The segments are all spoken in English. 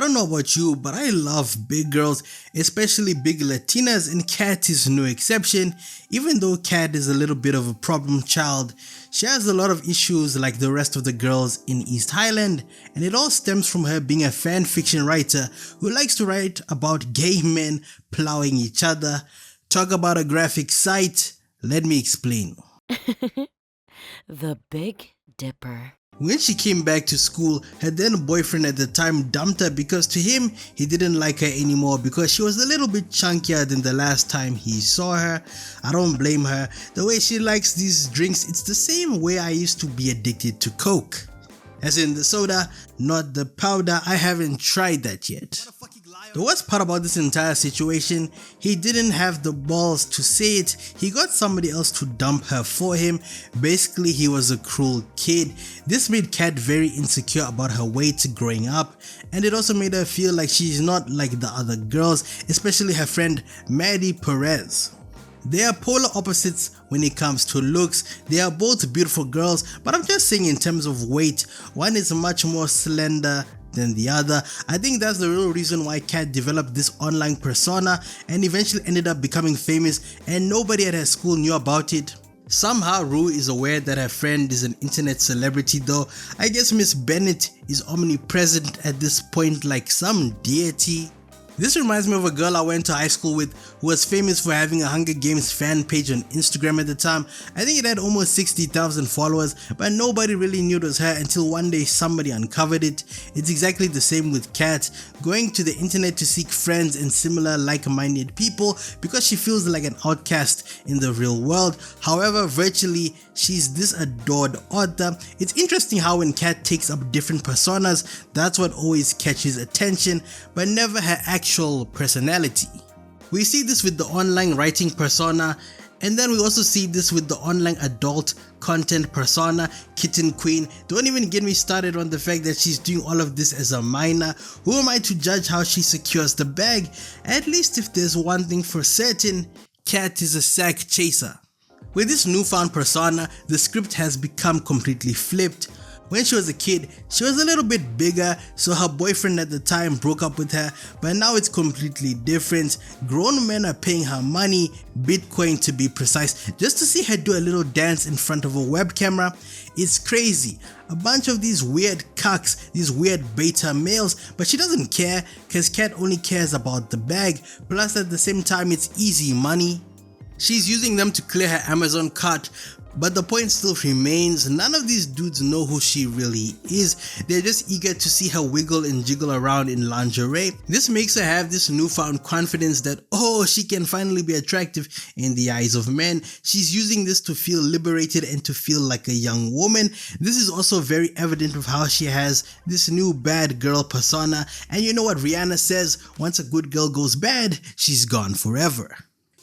don't know about you, but I love big girls, especially big Latinas, and Kat is no exception. Even though Kat is a little bit of a problem child, she has a lot of issues like the rest of the girls in East Highland, and it all stems from her being a fan fiction writer who likes to write about gay men plowing each other. Talk about a graphic site, let me explain. The Big Dipper. When she came back to school, her then boyfriend at the time dumped her because to him, he didn't like her anymore because she was a little bit chunkier than the last time he saw her. I don't blame her. The way she likes these drinks, it's the same way I used to be addicted to Coke. As in the soda, not the powder. I haven't tried that yet. The worst part about this entire situation, he didn't have the balls to say it. He got somebody else to dump her for him. Basically, he was a cruel kid. This made Kat very insecure about her weight growing up, and it also made her feel like she's not like the other girls, especially her friend Maddie Perez. They are polar opposites when it comes to looks. They are both beautiful girls, but I'm just saying in terms of weight, one is much more slender than the other. I think that's the real reason why Kat developed this online persona and eventually ended up becoming famous, and nobody at her school knew about it. Somehow Rue is aware that her friend is an internet celebrity though. I guess Miss Bennett is omnipresent at this point like some deity. This reminds me of a girl I went to high school with who was famous for having a Hunger Games fan page on Instagram at the time. I think it had almost 60,000 followers, but nobody really knew it was her until one day somebody uncovered it. It's exactly the same with Kat, going to the internet to seek friends and similar like-minded people because she feels like an outcast in the real world. However, virtually, she's this adored author. It's interesting how when Kat takes up different personas, that's what always catches attention, but never her actual personality. We see this with the online writing persona, and then we also see this with the online adult content persona, Kitten Queen. Don't even get me started on the fact that she's doing all of this as a minor. Who am I to judge how she secures the bag? At least if there's one thing for certain, Kat is a sack chaser. With this newfound persona, the script has become completely flipped. When she was a kid, she was a little bit bigger, so her boyfriend at the time broke up with her, but now it's completely different. Grown men are paying her money, Bitcoin to be precise, just to see her do a little dance in front of a web camera. It's crazy. A bunch of these weird cucks, these weird beta males, but she doesn't care cause Kat only cares about the bag, plus at the same time it's easy money. She's using them to clear her Amazon cart. But the point still remains, none of these dudes know who she really is. They're just eager to see her wiggle and jiggle around in lingerie. This makes her have this newfound confidence that, oh, she can finally be attractive in the eyes of men. She's using this to feel liberated and to feel like a young woman. This is also very evident of how she has this new bad girl persona. And you know what Rihanna says, once a good girl goes bad, she's gone forever.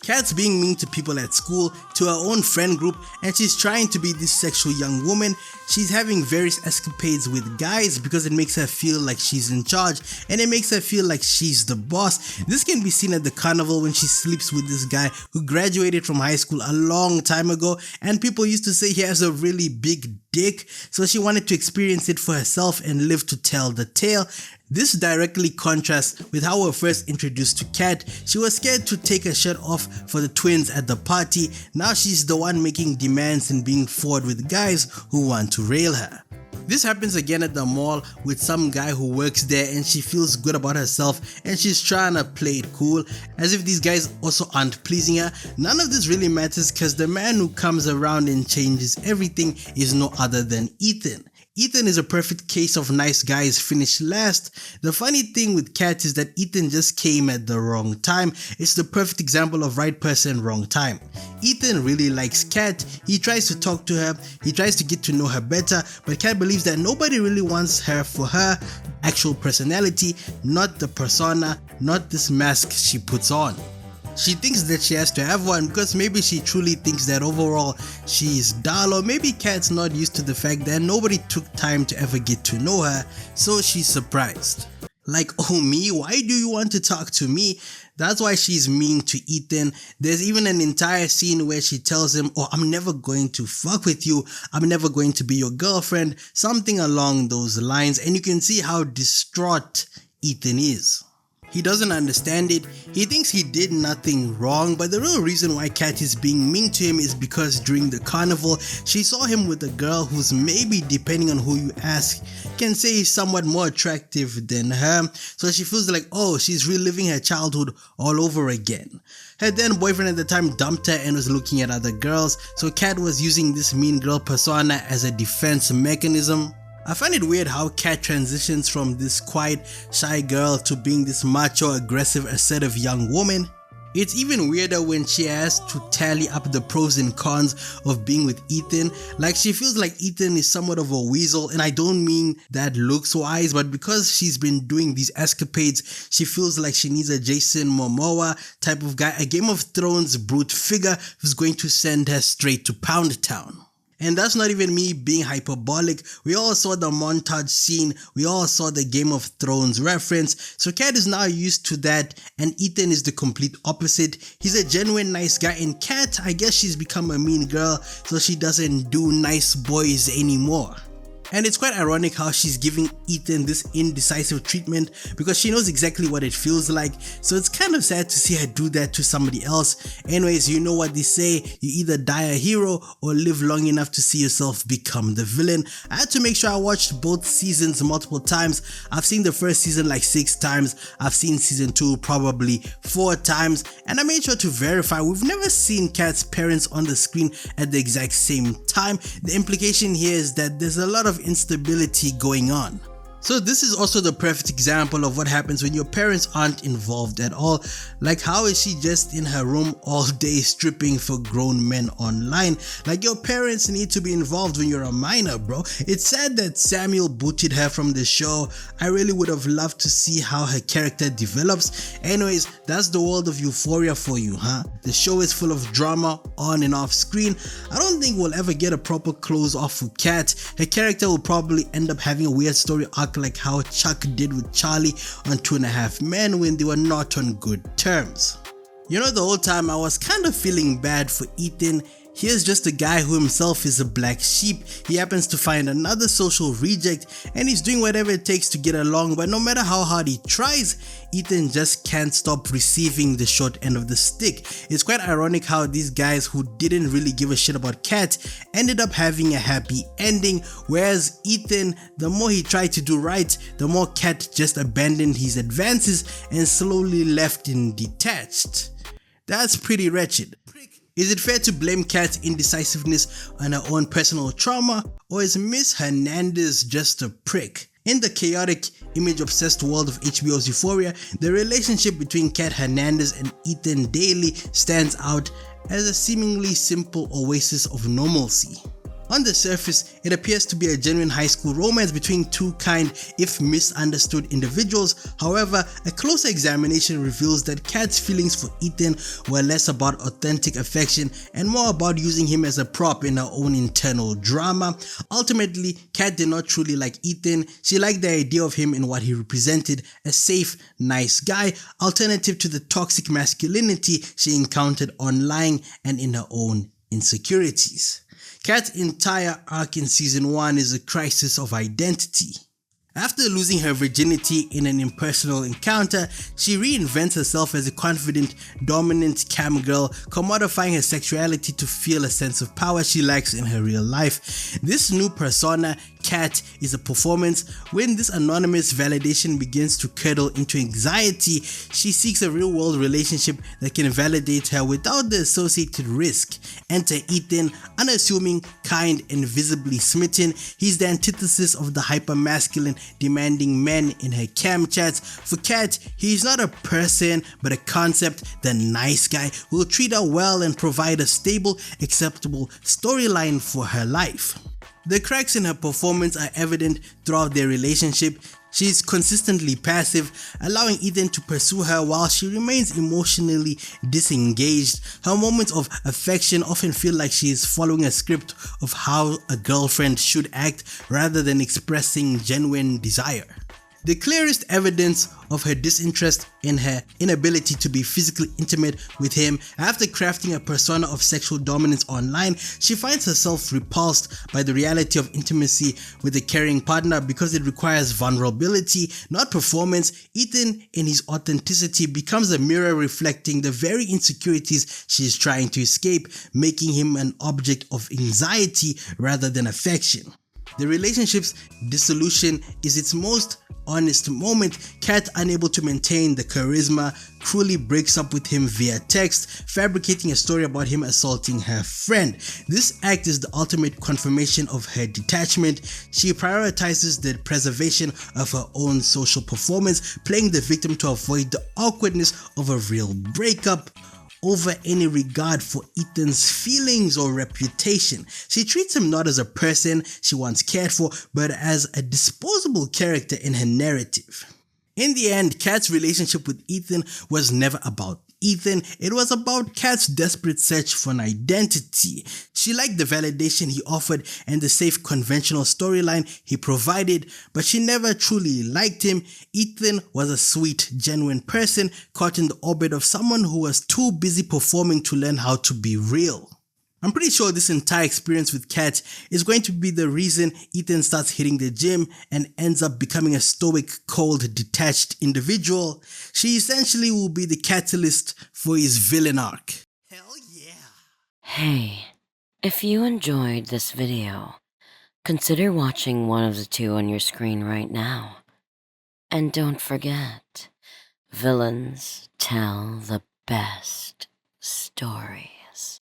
Kat's being mean to people at school, to her own friend group, and she's trying to be this sexual young woman. She's having various escapades with guys because it makes her feel like she's in charge and it makes her feel like she's the boss. This can be seen at the carnival when she sleeps with this guy who graduated from high school a long time ago, and people used to say he has a really big dick, so she wanted to experience it for herself and live to tell the tale. This directly contrasts with how we were first introduced to Kat. She was scared to take her shirt off for the twins at the party. Now she's the one making demands and being forward with guys who want to rail her. This happens again at the mall with some guy who works there, and she feels good about herself and she's trying to play it cool as if these guys also aren't pleasing her. None of this really matters because the man who comes around and changes everything is no other than Ethan. Ethan is a perfect case of nice guys finish last. The funny thing with Kat is that Ethan just came at the wrong time. It's the perfect example of right person, wrong time. Ethan really likes Kat. He tries to talk to her, he tries to get to know her better, but Kat believes that nobody really wants her for her actual personality, not the persona, not this mask she puts on. She thinks that she has to have one because maybe she truly thinks that overall she's dull, or maybe Kat's not used to the fact that nobody took time to ever get to know her, so she's surprised. Like, oh me, why do you want to talk to me? That's why she's mean to Ethan. There's even an entire scene where she tells him, oh, I'm never going to fuck with you, I'm never going to be your girlfriend, something along those lines, and you can see how distraught Ethan is. He doesn't understand it, he thinks he did nothing wrong, but the real reason why Kat is being mean to him is because during the carnival, she saw him with a girl who's maybe, depending on who you ask, can say is somewhat more attractive than her, so she feels like, oh, she's reliving her childhood all over again. Her then boyfriend at the time dumped her and was looking at other girls, so Kat was using this mean girl persona as a defense mechanism. I find it weird how Kat transitions from this quiet, shy girl to being this macho, aggressive, assertive young woman. It's even weirder when she has to tally up the pros and cons of being with Ethan. Like, she feels like Ethan is somewhat of a weasel, and I don't mean that looks wise, but because she's been doing these escapades, she feels like she needs a Jason Momoa type of guy, a Game of Thrones brute figure who's going to send her straight to Pound Town. And that's not even me being hyperbolic. We all saw the montage scene, we all saw the Game of Thrones reference, so Kat is now used to that, and Ethan is the complete opposite. He's a genuine nice guy, and Kat, I guess she's become a mean girl, so she doesn't do nice boys anymore. And it's quite ironic how she's giving Ethan this indecisive treatment because she knows exactly what it feels like, so it's kind of sad to see her do that to somebody else. Anyways, you know what they say, you either die a hero or live long enough to see yourself become the villain. I had to make sure I watched both seasons multiple times. I've seen the first season like 6 times, I've seen season 2 probably 4 times, and I made sure to verify we've never seen Kat's parents on the screen at the exact same time. The implication here is that there's a lot of instability going on. So this is also the perfect example of what happens when your parents aren't involved at all. Like, how is she just in her room all day stripping for grown men online? Like, your parents need to be involved when you're a minor, bro. It's sad that Samuel booted her from the show. I really would have loved to see how her character develops. Anyways, that's the world of Euphoria for you, huh? The show is full of drama on and off screen. I don't think we'll ever get a proper close off with Kat. Her character will probably end up having a weird story arc like how Chuck did with Charlie on 2.5 Men when they were not on good terms. You know, the whole time I was kind of feeling bad for Ethan. Here's just a guy who himself is a black sheep. He happens to find another social reject and he's doing whatever it takes to get along, but no matter how hard he tries, Ethan just can't stop receiving the short end of the stick. It's quite ironic how these guys who didn't really give a shit about Kat ended up having a happy ending, whereas Ethan, the more he tried to do right, the more Kat just abandoned his advances and slowly left him detached. That's pretty wretched. Is it fair to blame Kat's indecisiveness on her own personal trauma, or is Miss Hernandez just a prick? In the chaotic, image-obsessed world of HBO's Euphoria, the relationship between Kat Hernandez and Ethan Daly stands out as a seemingly simple oasis of normalcy. On the surface, it appears to be a genuine high school romance between two kind, if misunderstood, individuals. However, a closer examination reveals that Kat's feelings for Ethan were less about authentic affection and more about using him as a prop in her own internal drama. Ultimately, Kat did not truly like Ethan. She liked the idea of him and what he represented, a safe, nice guy, alternative to the toxic masculinity she encountered online and in her own insecurities. Kat's entire arc in season 1 is a crisis of identity. After losing her virginity in an impersonal encounter, she reinvents herself as a confident, dominant cam girl, commodifying her sexuality to feel a sense of power she lacks in her real life. This new persona, Kat, is a performance. When this anonymous validation begins to curdle into anxiety, she seeks a real-world relationship that can validate her without the associated risk. Enter Ethan, unassuming, kind, and visibly smitten. He's the antithesis of the hyper-masculine, demanding men in her cam chats. For Kat, he's not a person but a concept, the nice guy who will treat her well and provide a stable, acceptable storyline for her life. The cracks in her performance are evident throughout their relationship. She's consistently passive, allowing Ethan to pursue her while she remains emotionally disengaged. Her moments of affection often feel like she is following a script of how a girlfriend should act rather than expressing genuine desire. The clearest evidence of her disinterest in her inability to be physically intimate with him after crafting a persona of sexual dominance online, she finds herself repulsed by the reality of intimacy with a caring partner because it requires vulnerability, not performance. Ethan, in his authenticity, becomes a mirror reflecting the very insecurities she is trying to escape, making him an object of anxiety rather than affection. The relationship's dissolution is its most honest moment. Kat, unable to maintain the charisma, cruelly breaks up with him via text, fabricating a story about him assaulting her friend. This act is the ultimate confirmation of her detachment. She prioritizes the preservation of her own social performance, playing the victim to avoid the awkwardness of a real breakup over any regard for Ethan's feelings or reputation. She treats him not as a person she once cared for, but as a disposable character in her narrative. In the end, Kat's relationship with Ethan was never about Ethan, it was about Kat's desperate search for an identity. She liked the validation he offered and the safe conventional storyline he provided, but she never truly liked him. Ethan was a sweet, genuine person caught in the orbit of someone who was too busy performing to learn how to be real. I'm pretty sure this entire experience with Kat is going to be the reason Ethan starts hitting the gym and ends up becoming a stoic, cold, detached individual. She essentially will be the catalyst for his villain arc. Hell yeah! Hey, if you enjoyed this video, consider watching one of the two on your screen right now. And don't forget, villains tell the best stories.